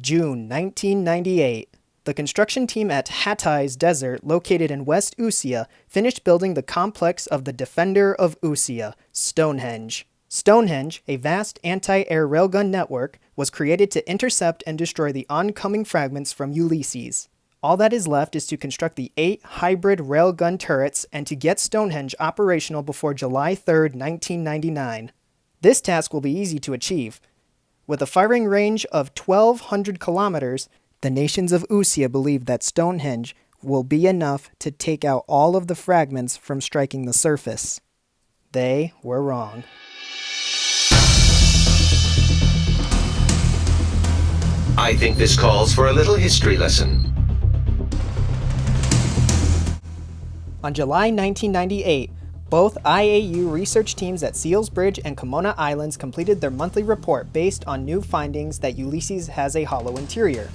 June 1998. The construction team at Hattai's Desert, located in West Usea, finished building the complex of the Defender of Usea, Stonehenge. Stonehenge, a vast anti-air railgun network, was created to intercept and destroy the oncoming fragments from Ulysses. All that is left is to construct the 8 hybrid railgun turrets and to get Stonehenge operational before July 3, 1999. This task will be easy to achieve. With a firing range of 1,200 kilometers, the nations of Usea believe that Stonehenge will be enough to take out all of the fragments from striking the surface. They were wrong. I think this calls for a little history lesson. On July 1998, both IAU research teams at Seals Bridge and Kimona Islands completed their monthly report based on new findings that Ulysses has a hollow interior.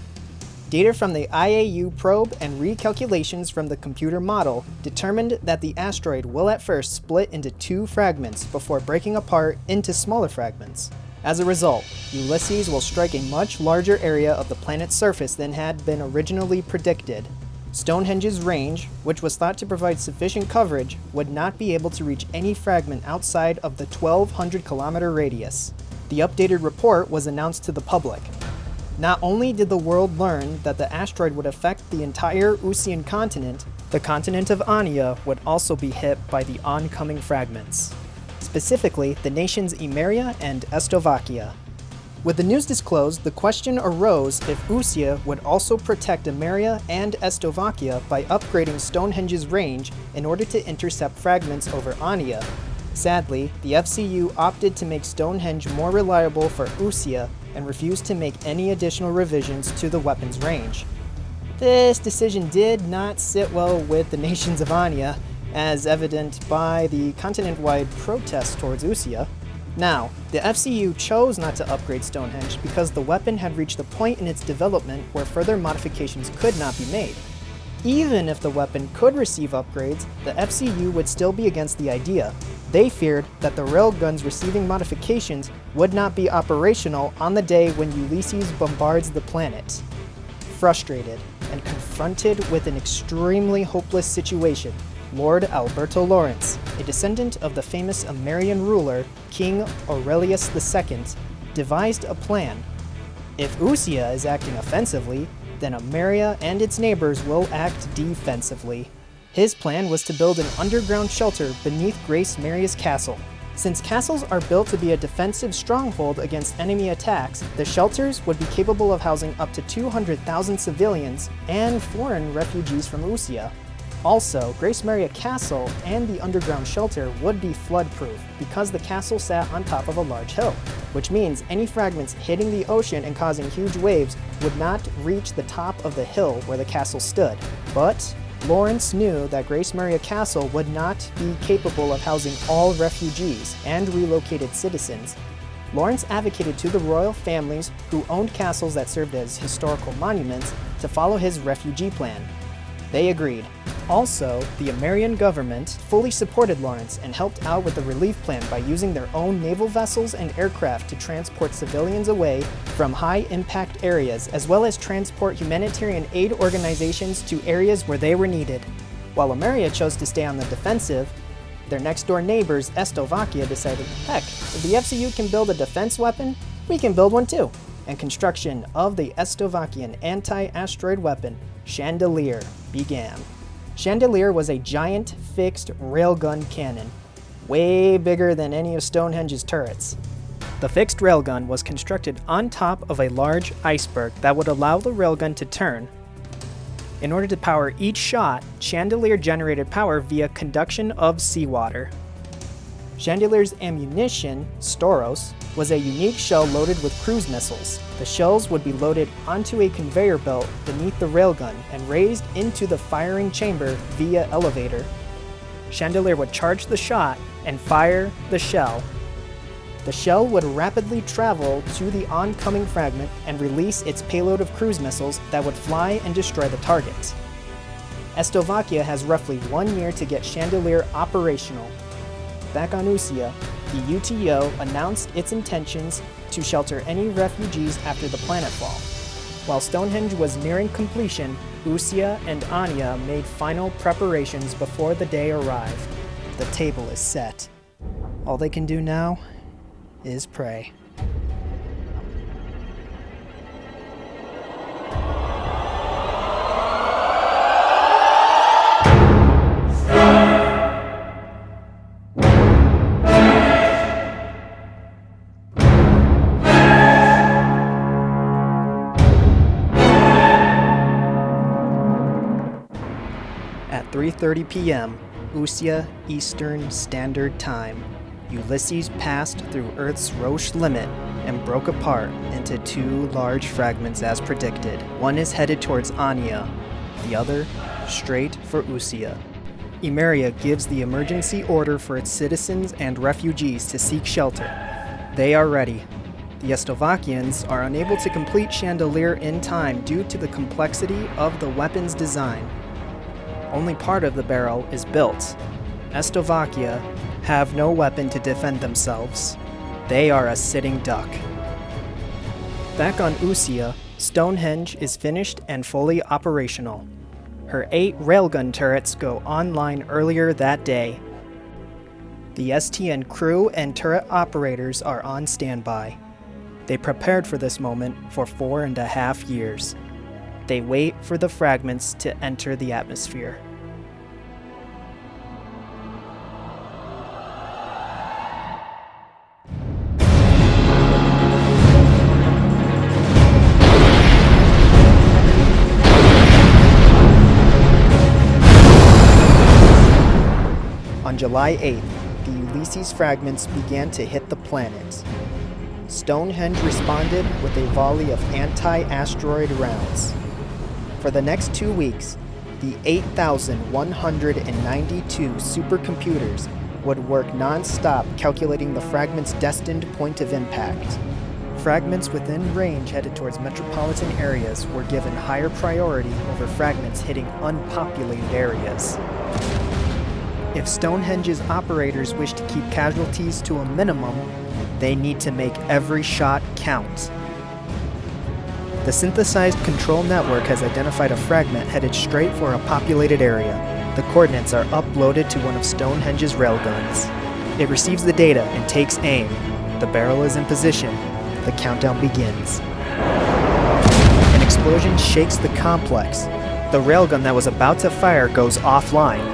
Data from the IAU probe and recalculations from the computer model determined that the asteroid will at first split into 2 fragments before breaking apart into smaller fragments. As a result, Ulysses will strike a much larger area of the planet's surface than had been originally predicted. Stonehenge's range, which was thought to provide sufficient coverage, would not be able to reach any fragment outside of the 1,200-kilometer radius. The updated report was announced to the public. Not only did the world learn that the asteroid would affect the entire Usean continent, the continent of Ania would also be hit by the oncoming fragments. Specifically, the nations Ameria and Estovakian. With the news disclosed, the question arose if Usea would also protect Ameria and Estovakian by upgrading Stonehenge's range in order to intercept fragments over Ania. Sadly, the FCU opted to make Stonehenge more reliable for Usea and refused to make any additional revisions to the weapon's range. This decision did not sit well with the nations of Ania, as evident by the continent-wide protests towards Usea. Now, the FCU chose not to upgrade Stonehenge because the weapon had reached the point in its development where further modifications could not be made. Even if the weapon could receive upgrades, the FCU would still be against the idea. They feared that the railguns receiving modifications would not be operational on the day when Ulysses bombards the planet. Frustrated and confronted with an extremely hopeless situation, Lord Alberto Lawrence, a descendant of the famous Amerian ruler, King Aurelius II, devised a plan. If Usea is acting offensively, then Ameria and its neighbors will act defensively. His plan was to build an underground shelter beneath Grace Maria's castle. Since castles are built to be a defensive stronghold against enemy attacks, the shelters would be capable of housing up to 200,000 civilians and foreign refugees from Usea. Also, Grace Maria Castle and the underground shelter would be flood-proof because the castle sat on top of a large hill, which means any fragments hitting the ocean and causing huge waves would not reach the top of the hill where the castle stood. But Lawrence knew that Grace Maria Castle would not be capable of housing all refugees and relocated citizens. Lawrence advocated to the royal families who owned castles that served as historical monuments to follow his refugee plan. They agreed. Also, the Amerian government fully supported Lawrence and helped out with the relief plan by using their own naval vessels and aircraft to transport civilians away from high-impact areas, as well as transport humanitarian aid organizations to areas where they were needed. While Ameria chose to stay on the defensive, their next-door neighbors, Estovakian, decided, heck, if the FCU can build a defense weapon, we can build one too. And construction of the Estovakian anti-asteroid weapon, Chandelier, began. Chandelier was a giant fixed railgun cannon, way bigger than any of Stonehenge's turrets. The fixed railgun was constructed on top of a large iceberg that would allow the railgun to turn. In order to power each shot, Chandelier generated power via conduction of seawater. Chandelier's ammunition, Storos, was a unique shell loaded with cruise missiles. The shells would be loaded onto a conveyor belt beneath the railgun and raised into the firing chamber via elevator. Chandelier would charge the shot and fire the shell. The shell would rapidly travel to the oncoming fragment and release its payload of cruise missiles that would fly and destroy the target. Estovakian has roughly 1 year to get Chandelier operational. Back on Usea, the UTO announced its intentions to shelter any refugees after the Planetfall. While Stonehenge was nearing completion, Usea and Anya made final preparations before the day arrived. The table is set. All they can do now is pray. At 3:30 p.m., Usea Eastern Standard Time, Ulysses passed through Earth's Roche limit and broke apart into two large fragments as predicted. One is headed towards Anya, the other straight for Usea. Ameria gives the emergency order for its citizens and refugees to seek shelter. They are ready. The Estovakians are unable to complete Chandelier in time due to the complexity of the weapon's design. Only part of the barrel is built. Estovakia have no weapon to defend themselves. They are a sitting duck. Back on Usea, Stonehenge is finished and fully operational. Her 8 railgun turrets go online earlier that day. The STN crew and turret operators are on standby. They prepared for this moment for 4.5 years. They wait for the fragments to enter the atmosphere. On July 8th, the Ulysses fragments began to hit the planet. Stonehenge responded with a volley of anti-asteroid rounds. For the next 2 weeks, the 8,192 supercomputers would work non-stop calculating the fragment's destined point of impact. Fragments within range headed towards metropolitan areas were given higher priority over fragments hitting unpopulated areas. If Stonehenge's operators wish to keep casualties to a minimum, they need to make every shot count. The synthesized control network has identified a fragment headed straight for a populated area. The coordinates are uploaded to one of Stonehenge's railguns. It receives the data and takes aim. The barrel is in position. The countdown begins. An explosion shakes the complex. The railgun that was about to fire goes offline.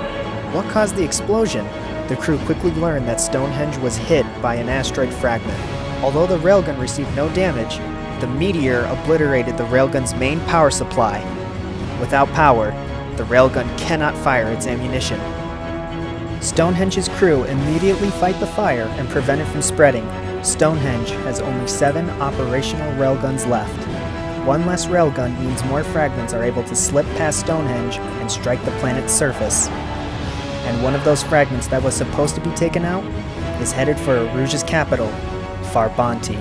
What caused the explosion? The crew quickly learned that Stonehenge was hit by an asteroid fragment. Although the railgun received no damage, the meteor obliterated the railgun's main power supply. Without power, the railgun cannot fire its ammunition. Stonehenge's crew immediately fight the fire and prevent it from spreading. Stonehenge has only 7 operational railguns left. One less railgun means more fragments are able to slip past Stonehenge and strike the planet's surface. And one of those fragments that was supposed to be taken out is headed for Erusean's capital, Farbanti.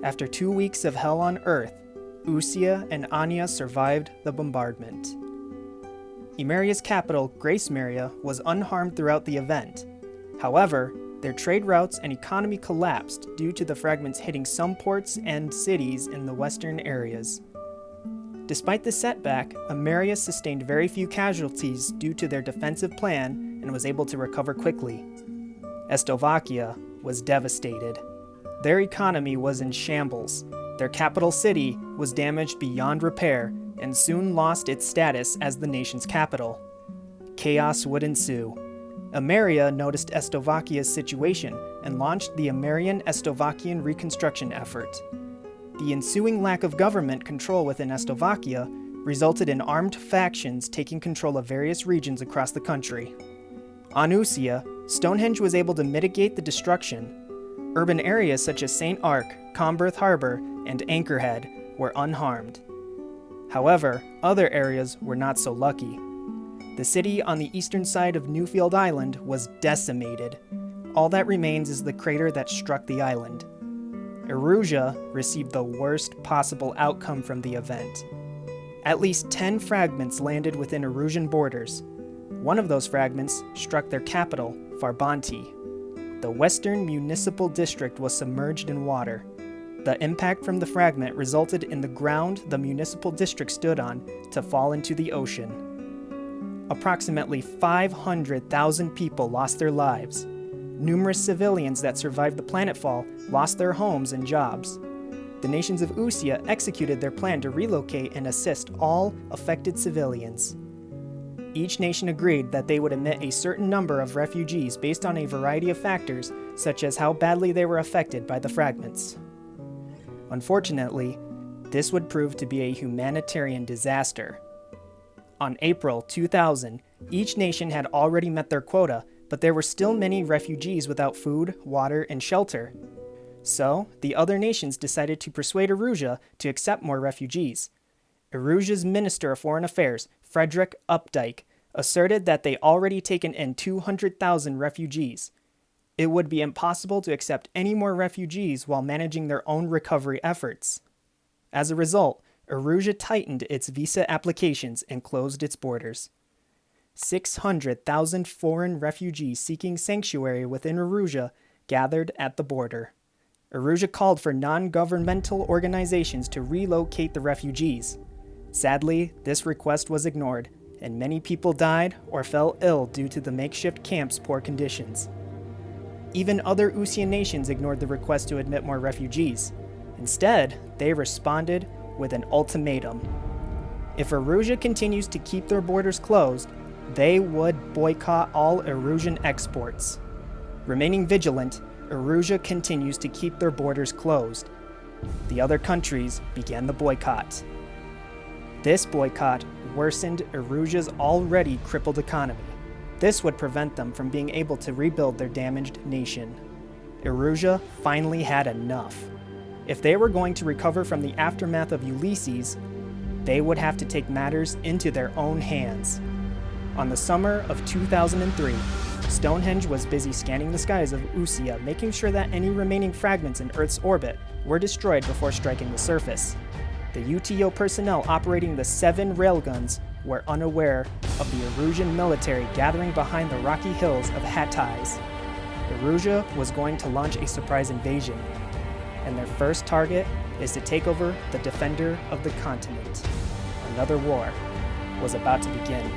After 2 weeks of hell on Earth, Usea and Anya survived the bombardment. Emeria's capital, Grace Maria, was unharmed throughout the event. However, their trade routes and economy collapsed due to the fragments hitting some ports and cities in the western areas. Despite the setback, Ameria sustained very few casualties due to their defensive plan and was able to recover quickly. Estovakia was devastated. Their economy was in shambles. Their capital city was damaged beyond repair and soon lost its status as the nation's capital. Chaos would ensue. Ameria noticed Estovakia's situation and launched the Amerian Estovakian reconstruction effort. The ensuing lack of government control within Estovakia resulted in armed factions taking control of various regions across the country. On Usea, Stonehenge was able to mitigate the destruction. Urban areas such as St. Ark, Comberth Harbor, and Anchorhead were unharmed. However, other areas were not so lucky. The city on the eastern side of Newfield Island was decimated. All that remains is the crater that struck the island. Erusean received the worst possible outcome from the event. At least 10 fragments landed within Erusean borders. One of those fragments struck their capital, Farbanti. The western municipal district was submerged in water. The impact from the fragment resulted in the ground the municipal district stood on to fall into the ocean. Approximately 500,000 people lost their lives. Numerous civilians that survived the planetfall lost their homes and jobs. The nations of Usea executed their plan to relocate and assist all affected civilians. Each nation agreed that they would admit a certain number of refugees based on a variety of factors, such as how badly they were affected by the fragments. Unfortunately, this would prove to be a humanitarian disaster. On April 2000, each nation had already met their quota, but there were still many refugees without food, water, and shelter. So, the other nations decided to persuade Erusean to accept more refugees. Erusean's Minister of Foreign Affairs, Frederick Updike, asserted that they already taken in 200,000 refugees. It would be impossible to accept any more refugees while managing their own recovery efforts. As a result, Erusean tightened its visa applications and closed its borders. 600,000 foreign refugees seeking sanctuary within Erusean gathered at the border. Erusean called for non-governmental organizations to relocate the refugees. Sadly, this request was ignored, and many people died or fell ill due to the makeshift camp's poor conditions. Even other Usean nations ignored the request to admit more refugees. Instead, they responded with an ultimatum. If Erusean continues to keep their borders closed, they would boycott all Erusean exports. Remaining vigilant, Erusean continues to keep their borders closed. The other countries began the boycott. This boycott worsened Erusean's already crippled economy. This would prevent them from being able to rebuild their damaged nation. Erusean finally had enough. If they were going to recover from the aftermath of Ulysses, they would have to take matters into their own hands. On the summer of 2003, Stonehenge was busy scanning the skies of Usea, making sure that any remaining fragments in Earth's orbit were destroyed before striking the surface. The UTO personnel operating the 7 railguns were unaware of the Erusean military gathering behind the rocky hills of Hatties. Erusean was going to launch a surprise invasion, and their first target is to take over the defender of the continent. Another war was about to begin.